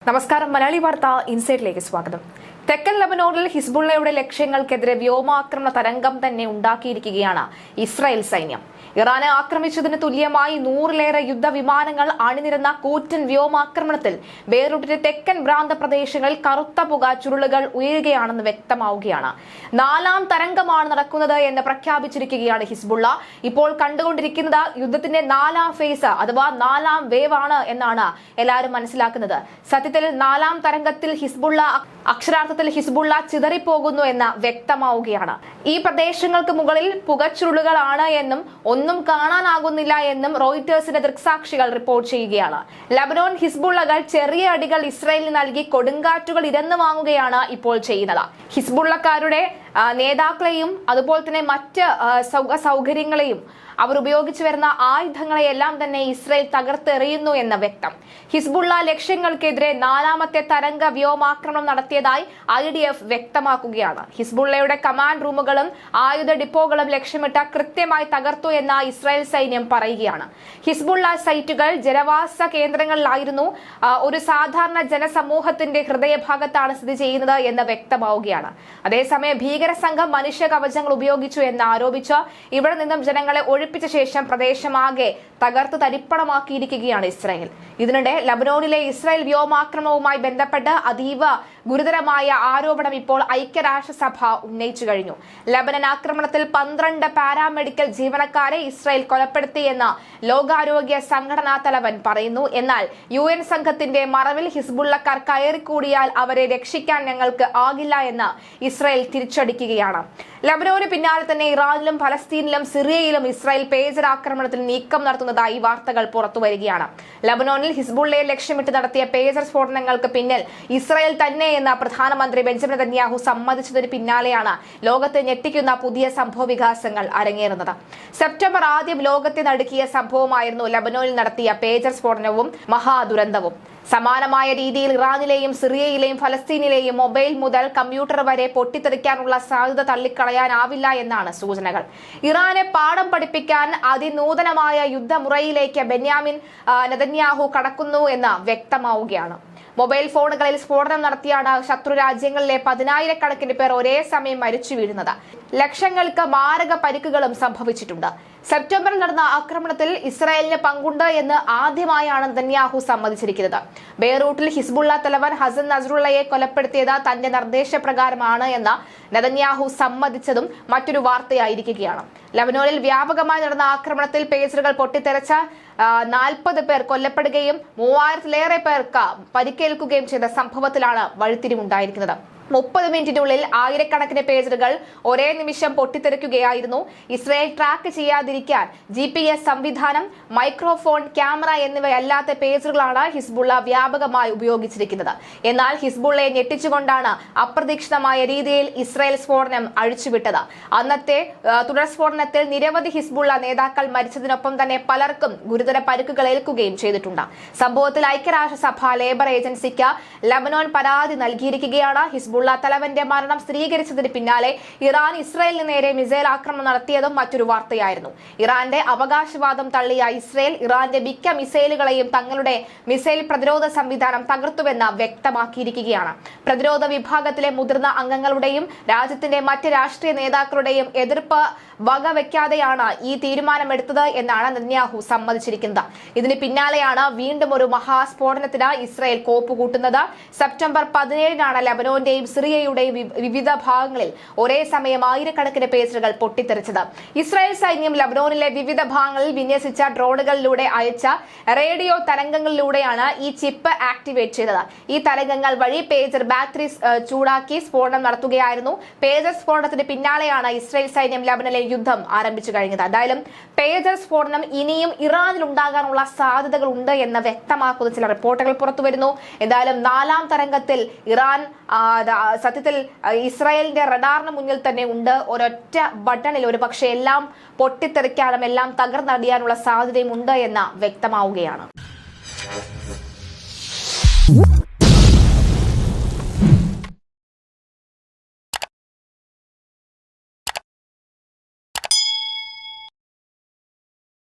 നമസ്കാരം. മലയാളി വാർത്ത ഇൻസൈഡിലേക്ക് സ്വാഗതം. തെക്കൻ ലബനോണിൽ ഹിസ്ബുള്ളയുടെ ലക്ഷ്യങ്ങൾക്കെതിരെ വ്യോമാക്രമണ തരംഗം തന്നെ ഉണ്ടാക്കിയിരിക്കുകയാണ് ഇസ്രായേൽ സൈന്യം. ഇറാനെ ആക്രമിച്ചതിന് തുല്യമായി 100-ലേറെ യുദ്ധവിമാനങ്ങൾ അണിനിരന്ന കൂറ്റൻ വ്യോമാക്രമണത്തിൽ ബെയ്റൂട്ടിന്റെ തെക്കൻ പ്രാന്തപ്രദേശങ്ങളിൽ കറുത്ത പുക ചുരുളുകൾ ഉയരുകയാണെന്ന് വ്യക്തമാവുകയാണ്. 4ാം തരംഗമാണ് നടക്കുന്നത് എന്ന് പ്രഖ്യാപിച്ചിരിക്കുകയാണ് ഹിസ്ബുള്ള. ഇപ്പോൾ കണ്ടുകൊണ്ടിരിക്കുന്നത് യുദ്ധത്തിന്റെ 4ാം ഫേസ് അഥവാ 4ാം വേവ് ആണ് എന്നാണ് എല്ലാവരും മനസ്സിലാക്കുന്നത്. സത്യത്തിൽ 4ാം തരംഗത്തിൽ അക്ഷരാർത്ഥത്തിൽ ഹിസ്ബുള്ള ചിതറിപ്പോകുന്നു എന്ന് വ്യക്തമാവുകയാണ്. ഈ പ്രദേശങ്ങൾക്ക് മുകളിൽ പുകച്ചുരുളുകളാണ് എന്നും ഒന്നും കാണാനാകുന്നില്ല എന്നും റോയിറ്റേഴ്സിന്റെ ദൃക്സാക്ഷികൾ റിപ്പോർട്ട് ചെയ്യുകയാണ്. ലബനോൻ ഹിസ്ബുള്ളകൾ ചെറിയ അടികൾ ഇസ്രായേലിന് നൽകി കൊടുങ്കാറ്റുകൾ ഇരന്നു വാങ്ങുകയാണ് ഇപ്പോൾ ചെയ്യുന്നത്. ഹിസ്ബുള്ളക്കാരുടെ നേതാക്കളെയും അതുപോലെ തന്നെ മറ്റ് സൗകര്യങ്ങളെയും അവർ ഉപയോഗിച്ചു വരുന്ന ആയുധങ്ങളെയെല്ലാം തന്നെ ഇസ്രായേൽ തകർത്തെറിയുന്നു എന്ന് വ്യക്തം. ഹിസ്ബുള്ള ലക്ഷ്യങ്ങൾക്കെതിരെ 4ാമത്തെ തരംഗ വ്യോമാക്രമണം നടത്തിയതായി IDF വ്യക്തമാക്കുകയാണ്. ഹിസ്ബുള്ളയുടെ കമാൻഡ് റൂമുകളും ആയുധ ഡിപ്പോകളും ലക്ഷ്യമിട്ട് കൃത്യമായി തകർത്തു എന്ന ഇസ്രായേൽ സൈന്യം പറയുകയാണ്. ഹിസ്ബുള്ള സൈറ്റുകൾ ജനവാസ കേന്ദ്രങ്ങളിലായിരുന്നു. ഒരു സാധാരണ ജനസമൂഹത്തിന്റെ ഹൃദയഭാഗത്താണ് സ്ഥിതി ചെയ്യുന്നത് എന്ന് വ്യക്തമാവുകയാണ്. അതേസമയം ഭീകര സംഘം മനുഷ്യ കവചങ്ങൾ ഉപയോഗിച്ചു എന്ന് ആരോപിച്ച് ഇവിടെ നിന്നും ജനങ്ങളെ ഒഴിപ്പിച്ച ശേഷം പ്രദേശമാകെ തകർത്ത് തരിപ്പണമാക്കിയിരിക്കുകയാണ് ഇസ്രായേൽ. ഇതിനിടെ ലബനോണിലെ ഇസ്രായേൽ വ്യോമാക്രമണവുമായി ബന്ധപ്പെട്ട് അതീവ ഗുരുതരമായ ആരോപണം ഇപ്പോൾ ഐക്യരാഷ്ട്രസഭ ഉന്നയിച്ചു കഴിഞ്ഞു. ലബനൻ ആക്രമണത്തിൽ 12 പാരാമെഡിക്കൽ ജീവനക്കാരെ ഇസ്രായേൽ കൊലപ്പെടുത്തിയെന്ന് ലോകാരോഗ്യ സംഘടനാ തലവൻ പറയുന്നു. എന്നാൽ UN സംഘത്തിന്റെ മറവിൽ ഹിസ്ബുള്ളക്കാർ കയറിക്കൂടിയാൽ അവരെ രക്ഷിക്കാൻ ഞങ്ങൾക്ക് ആകില്ല എന്ന് ഇസ്രായേൽ തിരിച്ചടിക്കുകയാണ്. ലബനോന് പിന്നാലെ തന്നെ ഇറാനിലും ഫലസ്തീനിലും സിറിയയിലും ഇസ്രായേൽ പേജർ ആക്രമണത്തിൽ നീക്കം നടത്തുന്നതായി വാർത്തകൾ പുറത്തുവരികയാണ്. ലബനോനിൽ ഹിസ്ബുള്ളയെ ലക്ഷ്യമിട്ട് നടത്തിയ പേജർ സ്ഫോടനങ്ങൾക്ക് പിന്നിൽ ഇസ്രായേൽ തന്നെ എന്ന പ്രധാനമന്ത്രി ബെഞ്ചമിൻ നെതന്യാഹു സമ്മതിച്ചതിന് പിന്നാലെയാണ് ലോകത്തെ ഞെട്ടിക്കുന്ന പുതിയ സംഭവവികാസങ്ങൾ അരങ്ങേറുന്നത്. സെപ്റ്റംബർ 1 ലോകത്തെ നടുക്കിയ സംഭവമായിരുന്നു ലബനോനിൽ നടത്തിയ പേജർ സ്ഫോടനവും മഹാദുരന്തവും. സമാനമായ രീതിയിൽ ഇറാനിലെയും സിറിയയിലെയും ഫലസ്തീനിലെയും മൊബൈൽ മുതൽ കമ്പ്യൂട്ടർ വരെ പൊട്ടിത്തെറിക്കാനുള്ള സാധ്യത തള്ളിക്കളയാനാവില്ല എന്നാണ് സൂചനകൾ. ഇറാനെ പാഠം പഠിപ്പിക്കാൻ അതിനൂതനമായ യുദ്ധമുറയിലേക്ക് ബെന്യാമിൻ നെതന്യാഹു കടക്കുന്നു എന്ന് വ്യക്തമാവുകയാണ്. മൊബൈൽ ഫോണുകളിൽ സ്ഫോടനം നടത്തിയാണ് ശത്രു രാജ്യങ്ങളിലെ 10,000-കണക്കിന് പേർ ഒരേ സമയം മരിച്ചു വീഴുന്നത്. ലക്ഷങ്ങൾക്ക് മാരക പരിക്കുകളും സംഭവിച്ചിട്ടുണ്ട്. സെപ്റ്റംബറിൽ നടന്ന ആക്രമണത്തിൽ ഇസ്രായേലിന് പങ്കുണ്ട് എന്ന് ആദ്യമായാണ് നെതന്യാഹു സമ്മതിച്ചിരിക്കുന്നത്. ബെയ്റൂട്ടിൽ ഹിസ്ബുള്ള തലവൻ ഹസൻ നസ്രുള്ളയെ കൊലപ്പെടുത്തിയത് തന്റെ നിർദ്ദേശപ്രകാരമാണ് എന്ന് നെതന്യാഹു സമ്മതിച്ചതും മറ്റൊരു വാർത്തയായിരിക്കുകയാണ്. ലബനോനിൽ വ്യാപകമായി നടന്ന ആക്രമണത്തിൽ പേജറുകൾ പൊട്ടിത്തെറിച്ച 40 പേർ കൊല്ലപ്പെടുകയും 3000-ലേറെ പേർക്ക് പരിക്കേൽക്കുകയും ചെയ്ത സംഭവത്തിലാണ് വഴിത്തിരിവുണ്ടായിരിക്കുന്നത്. 30 മിനിറ്റിനുള്ളിൽ ആയിരക്കണക്കിന് പേജറുകൾ ഒരേ നിമിഷം പൊട്ടിത്തെറിക്കുകയായിരുന്നു. ഇസ്രായേൽ ട്രാക്ക് ചെയ്യാതിരിക്കാൻ GPS സംവിധാനം, മൈക്രോഫോൺ, ക്യാമറ എന്നിവയല്ലാത്ത പേജറുകളാണ് ഹിസ്ബുള്ള വ്യാപകമായി ഉപയോഗിച്ചിരിക്കുന്നത്. എന്നാൽ ഹിസ്ബുള്ളയെ ഞെട്ടിച്ചുകൊണ്ടാണ് അപ്രതീക്ഷിതമായ രീതിയിൽ ഇസ്രായേൽ സ്ഫോടനം അഴിച്ചുവിട്ടത്. അന്നത്തെ തുടർ സ്ഫോടനത്തിൽ നിരവധി ഹിസ്ബുള്ള നേതാക്കൾ മരിച്ചതിനൊപ്പം തന്നെ പലർക്കും ഗുരുതര പരിക്കുകൾ ഏൽക്കുകയും ചെയ്തിട്ടുണ്ട്. സംഭവത്തിൽ ഐക്യരാഷ്ട്രസഭ ലേബർ ഏജൻസിക്ക് ലബനോൻ പരാതി നൽകിയിരിക്കുകയാണ്. ഹിസ്ബുള്ള തലവന്റെ മരണം സ്ഥിരീകരിച്ചതിന് പിന്നാലെ ഇറാൻ ഇസ്രായേലിന് നേരെ മിസൈൽ ആക്രമണം നടത്തിയതും മറ്റൊരു വാർത്തയായിരുന്നു. ഇറാന്റെ അവകാശവാദം തള്ളിയ ഇസ്രായേൽ ഇറാന്റെ മിക്ക മിസൈലുകളെയും തങ്ങളുടെ മിസൈൽ പ്രതിരോധ സംവിധാനം തകർത്തുവെന്ന് വ്യക്തമാക്കിയിരിക്കുകയാണ്. പ്രതിരോധ വിഭാഗത്തിലെ മുതിർന്ന അംഗങ്ങളുടെയും രാജ്യത്തിന്റെ മറ്റ് രാഷ്ട്രീയ നേതാക്കളുടെയും എതിർപ്പ് വകവെക്കാതെയാണ് ഈ തീരുമാനമെടുത്തത് എന്നാണ് നെതന്യാഹു സമ്മതിച്ചിരിക്കുന്നത്. ഇതിന് പിന്നാലെയാണ് വീണ്ടും ഒരു മഹാസ്ഫോടനത്തിന് ഇസ്രായേൽ കോപ്പുകൂട്ടുന്നത്. സെപ്റ്റംബർ 17 ലബനോന്റെയും സിറിയയുടെയും വിവിധ ഭാഗങ്ങളിൽ ഒരേ സമയം ആയിരക്കണക്കിന് പേജറുകൾ പൊട്ടിത്തെറിച്ചത്. ഇസ്രായേൽ സൈന്യം ലബനോനിലെ വിവിധ ഭാഗങ്ങളിൽ വിന്യസിച്ച ഡ്രോണുകളിലൂടെ അയച്ച റേഡിയോ തരംഗങ്ങളിലൂടെയാണ് ഈ ചിപ്പ് ആക്ടിവേറ്റ് ചെയ്തത്. ഈ തരംഗങ്ങൾ വഴി പേജർ ബാറ്ററി ചൂടാക്കി സ്ഫോടനം നടത്തുകയായിരുന്നു. പേജർ സ്ഫോടനത്തിന് പിന്നാലെയാണ് ഇസ്രായേൽ സൈന്യം ലബനനിലെ യുദ്ധം ആരംഭിച്ചു കഴിഞ്ഞത്. എന്തായാലും പേജർ സ്ഫോടനം ഇനിയും ഇറാനിൽ ഉണ്ടാകാനുള്ള സാധ്യതകൾ ഉണ്ട് എന്ന് വ്യക്തമാക്കുന്ന ചില റിപ്പോർട്ടുകൾ പുറത്തുവരുന്നു. എന്തായാലും 4ാം തരംഗത്തിൽ ഇറാൻ സത്യത്തിൽ ഇസ്രായേലിന്റെ റഡാറിന് മുന്നിൽ തന്നെ ഉണ്ട്. ഒരൊറ്റ ബട്ടണിൽ ഒരു പക്ഷേ എല്ലാം പൊട്ടിത്തെറിക്കാനും എല്ലാം തകർന്നടിയാനുള്ള സാധ്യതയും ഉണ്ട് എന്ന് വ്യക്തമാവുകയാണ്.